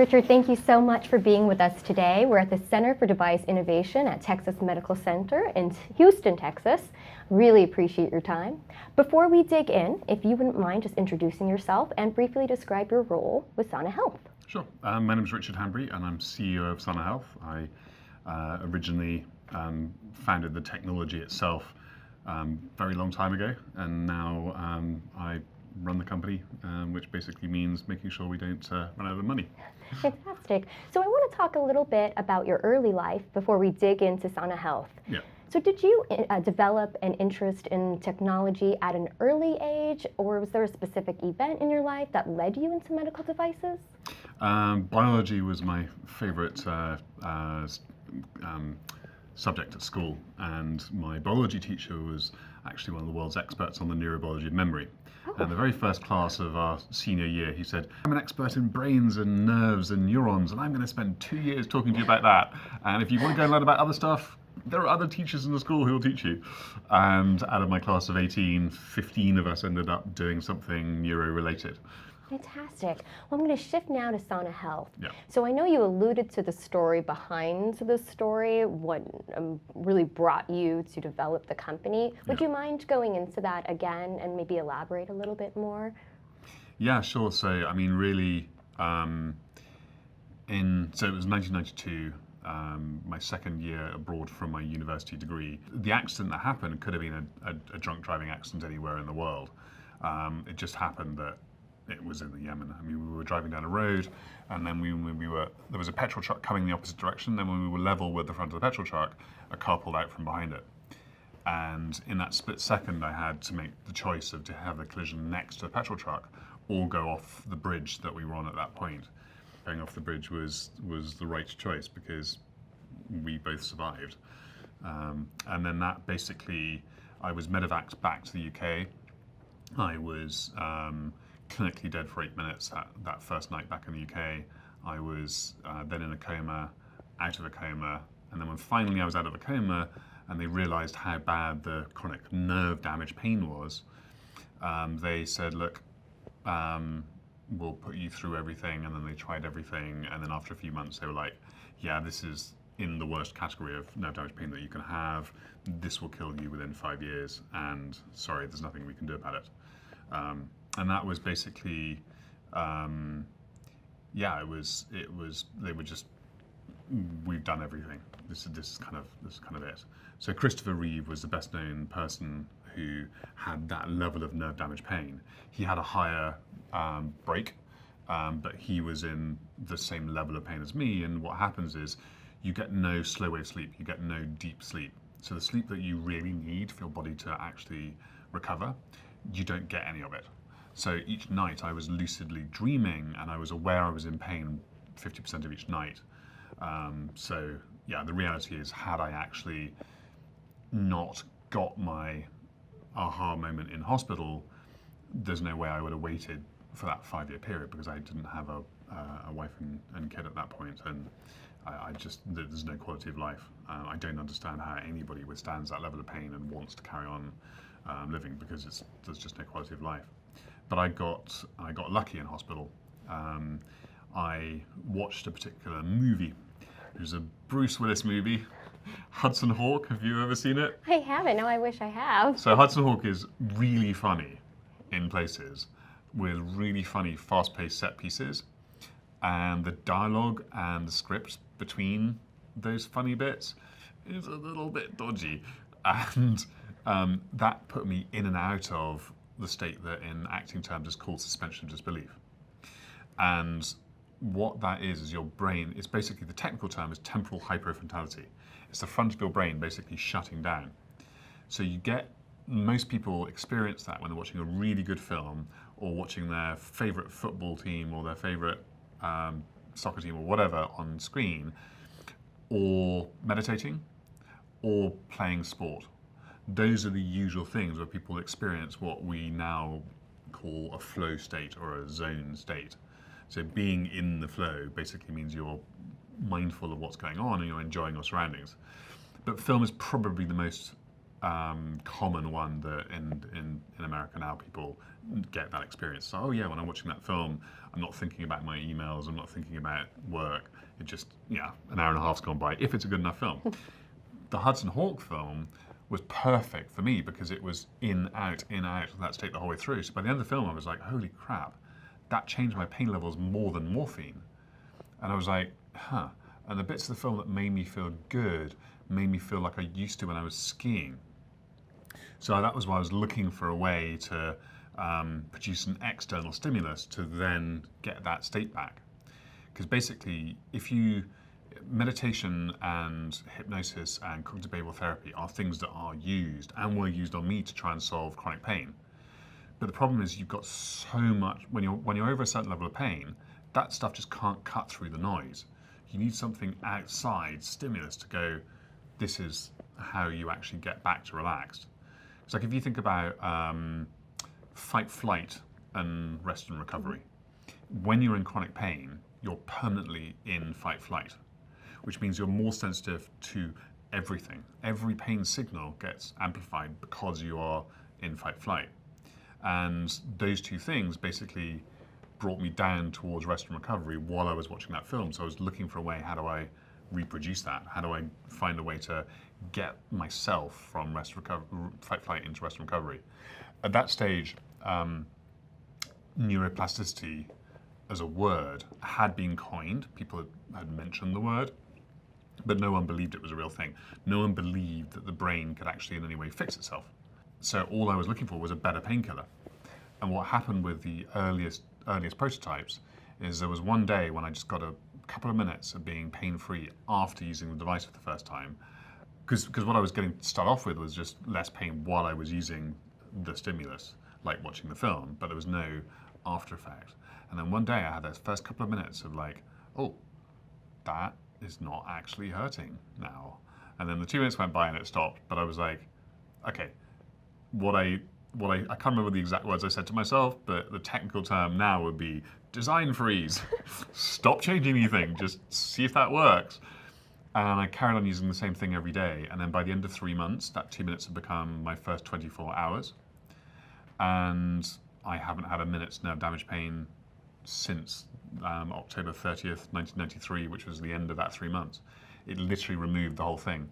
Richard, thank you so much for being with us today. We're at the Center for Device Innovation at Texas Medical Center in Houston, Texas. Really appreciate your time. Before we dig in, if you wouldn't mind just introducing yourself and briefly describe your role with Sana Health. Sure. My name is Richard Hanbury and I'm CEO of Sana Health. I originally founded the technology itself very long time ago, and now I run the company, which basically means making sure we don't run out of money. Fantastic. So I want to talk a little bit about your early life before we dig into Sana Health. Yeah. So did you develop an interest in technology at an early age, or was there a specific event in your life that led you into medical devices? Biology was my favorite subject at school, and my biology teacher was actually one of the world's experts on the neurobiology of memory. Oh. And the very first class of our senior year, he said, I'm an expert in brains and nerves and neurons, and I'm going to spend 2 years talking to you about that. And if you want to go and learn about other stuff, there are other teachers in the school who will teach you. And out of my class of 18, 15 of us ended up doing something neuro-related. Fantastic. Well, I'm going to shift now to Sana Health. Yeah. So I know you alluded to the story behind the story, what really brought you to develop the company. Would you mind going into that again and maybe elaborate a little bit more? Yeah, sure. So, I mean, really, so it was 1992. My second year abroad from my university degree. The accident that happened could have been a drunk driving accident anywhere in the world. It just happened that it was in the Yemen. I mean, we were driving down a road, and then there was a petrol truck coming the opposite direction. Then when we were level with the front of the petrol truck, a car pulled out from behind it. And in that split second, I had to make the choice of to have the collision next to the petrol truck or go off the bridge that we were on at that point. Going off the bridge was the right choice because we both survived. And then that basically, I was medevaced back to the UK. I was clinically dead for 8 minutes that first night back in the UK. I was then in a coma, out of a coma, and then when finally I was out of a coma and they realized how bad the chronic nerve damage pain was, they said, look, we'll put you through everything. And then they tried everything, and then after a few months they were like, yeah, this is in the worst category of nerve damage pain that you can have. This will kill you within 5 years, and sorry, there's nothing we can do about it. And that was basically, yeah, it was. They were just, we've done everything. This is kind of it. So Christopher Reeve was the best known person who had that level of nerve damage pain. He had a higher break, but he was in the same level of pain as me. And what happens is, you get no slow wave sleep. You get no deep sleep. So the sleep that you really need for your body to actually recover, you don't get any of it. So each night I was lucidly dreaming, and I was aware I was in pain 50% of each night. So yeah, the reality is, had I actually not got my aha moment in hospital, there's no way I would have waited for that 5-year period, because I didn't have a wife and kid at that point, and there's no quality of life. I don't understand how anybody withstands that level of pain and wants to carry on living, because there's just no quality of life. But I got lucky in hospital. I watched a particular movie. It was a Bruce Willis movie, Hudson Hawk. Have you ever seen it? I haven't. No, I wish I have. So Hudson Hawk is really funny in places, with really funny, fast-paced set pieces, and the dialogue and the script between those funny bits is a little bit dodgy, and that put me in and out of the state that in acting terms is called suspension of disbelief. And what that is your brain, it's basically, the technical term is temporal hypofrontality. It's the front of your brain basically shutting down. So most people experience that when they're watching a really good film, or watching their favorite football team, or their favorite soccer team, or whatever on screen, or meditating, or playing sport. Those are the usual things where people experience what we now call a flow state or a zone state. So being in the flow basically means you're mindful of what's going on and you're enjoying your surroundings. But film is probably the most common one that in America now people get that experience. So, oh yeah, when I'm watching that film, I'm not thinking about my emails, I'm not thinking about work. It just, yeah, an hour and a half's gone by, if it's a good enough film. The Hudson Hawk film was perfect for me because it was in, out, that state the whole way through. So by the end of the film, I was like, holy crap, that changed my pain levels more than morphine. And I was like, huh. And the bits of the film that made me feel good made me feel like I used to when I was skiing. So that was why I was looking for a way to produce an external stimulus to then get that state back. Because basically, meditation and hypnosis and cognitive behavioral therapy are things that are used and were used on me to try and solve chronic pain. But the problem is you've got so much, when you're over a certain level of pain, that stuff just can't cut through the noise. You need something outside stimulus to go, this is how you actually get back to relaxed. It's like if you think about fight, flight, and rest and recovery. When you're in chronic pain, you're permanently in fight, flight, which means you're more sensitive to everything. Every pain signal gets amplified because you are in fight, flight. And those two things basically brought me down towards rest and recovery while I was watching that film. So I was looking for a way, how do I reproduce that? How do I find a way to get myself from fight, flight into rest and recovery? At that stage, neuroplasticity as a word had been coined. People had mentioned the word, but no one believed it was a real thing. No one believed that the brain could actually in any way fix itself. So all I was looking for was a better painkiller. And what happened with the earliest prototypes is there was one day when I just got a couple of minutes of being pain-free after using the device for the first time. Because what I was getting to start off with was just less pain while I was using the stimulus, like watching the film, but there was no after effect. And then one day I had those first couple of minutes of like, oh, that is not actually hurting now. And then the 2 minutes went by and it stopped, but I was like, okay, I can't remember the exact words I said to myself, but the technical term now would be design freeze. Stop changing anything, just see if that works. And I carried on using the same thing every day. And then by the end of 3 months, that 2 minutes had become my first 24 hours. And I haven't had a minute's nerve damage pain since October 30th, 1993, which was the end of that 3 months. It literally removed the whole thing.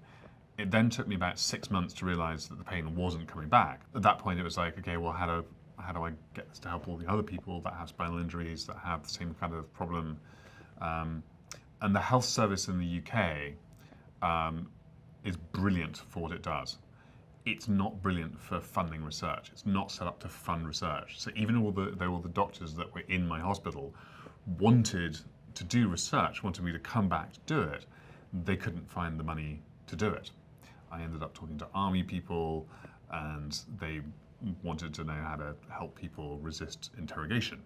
It then took me about 6 months to realize that the pain wasn't coming back. At that point, it was like, okay, well, how do I get this to help all the other people that have spinal injuries, that have the same kind of problem? And the health service in the UK is brilliant for what it does. It's not brilliant for funding research. It's not set up to fund research. So even all the doctors that were in my hospital wanted to do research, wanted me to come back to do it, they couldn't find the money to do it. I ended up talking to army people, and they wanted to know how to help people resist interrogation.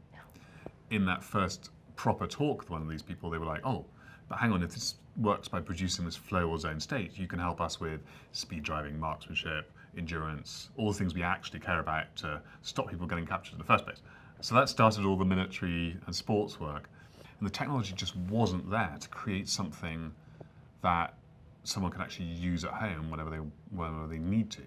In that first proper talk with one of these people, they were like, oh, but hang on, if this works by producing this flow or zone state, you can help us with speed driving, marksmanship, endurance, all the things we actually care about to stop people getting captured in the first place. So that started all the military and sports work. And the technology just wasn't there to create something that someone can actually use at home whenever they need to,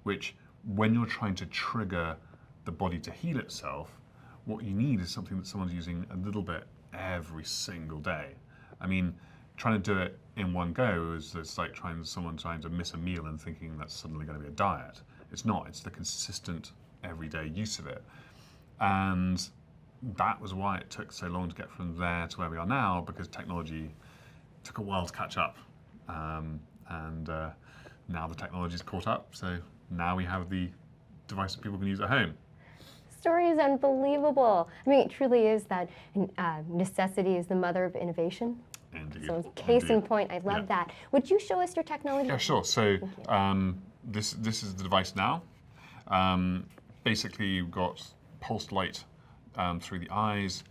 which when you're trying to trigger the body to heal itself, what you need is something that someone's using a little bit every single day. I mean, trying to do it in one go it's like someone trying to miss a meal and thinking that's suddenly going to be a diet. It's not, it's the consistent everyday use of it. And that was why it took so long to get from there to where we are now, because technology took a while to catch up. Now the technology's caught up, so now we have the device that people can use at home. Story is unbelievable. I mean, it truly is that necessity is the mother of innovation. Indeed. So case in point, I love that. Would you show us your technology? Yeah, sure. So this is the device now. Basically, you've got pulsed light through the eyes,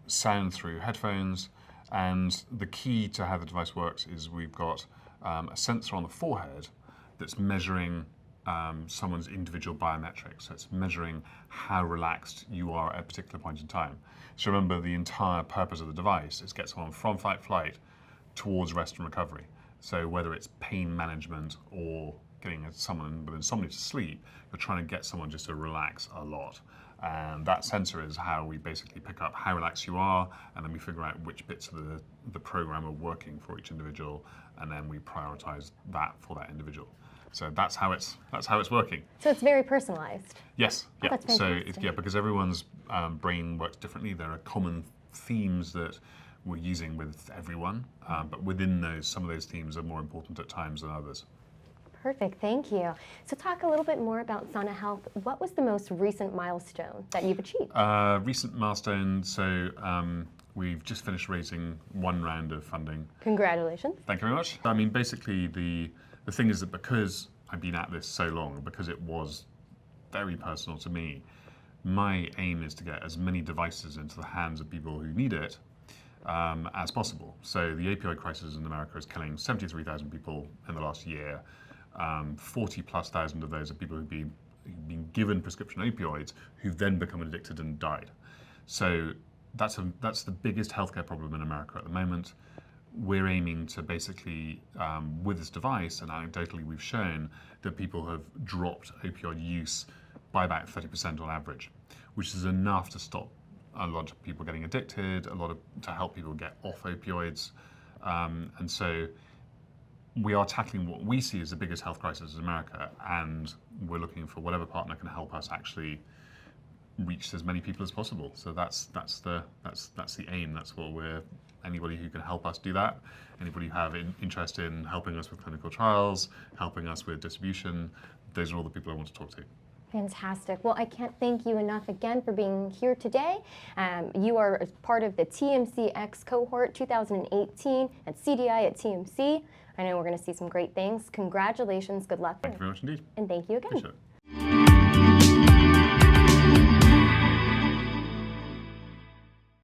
sound through headphones, and the key to how the device works is we've got a sensor on the forehead that's measuring someone's individual biometrics. So it's measuring how relaxed you are at a particular point in time. So remember, the entire purpose of the device is to get someone from fight-flight towards rest and recovery. So whether it's pain management or getting someone with insomnia to sleep, you're trying to get someone just to relax a lot. And that sensor is how we basically pick up how relaxed you are, and then we figure out which bits of the program are working for each individual, and then we prioritize that for that individual. So that's how it's working. So it's very personalized. Yes. Oh, Yeah. that's So fantastic. because everyone's brain works differently, there are common themes that we're using with everyone, but within those, some of those themes are more important at times than others. Perfect, thank you. So talk a little bit more about Sana Health. What was the most recent milestone that you've achieved? Recent milestone, so we've just finished raising one round of funding. Congratulations. Thank you very much. I mean, basically the thing is that because I've been at this so long, because it was very personal to me, my aim is to get as many devices into the hands of people who need it as possible. So the opioid crisis in America is killing 73,000 people in the last year. 40,000+ of those are people who've been given prescription opioids who've then become addicted and died. So that's the biggest healthcare problem in America at the moment. We're aiming to basically, with this device, and anecdotally we've shown that people have dropped opioid use by about 30% on average, which is enough to stop a lot of people getting addicted, to help people get off opioids. And so we are tackling what we see as the biggest health crisis in America, and we're looking for whatever partner can help us actually reach as many people as possible. So that's the aim. That's what anybody who can help us do that, anybody who have interest in helping us with clinical trials, helping us with distribution, those are all the people I want to talk to. Fantastic. Well, I can't thank you enough again for being here today. You are part of the TMCX cohort 2018 at CDI at TMC. I know we're going to see some great things. Congratulations. Good luck. Thank you very much indeed. And thank you again. Appreciate it.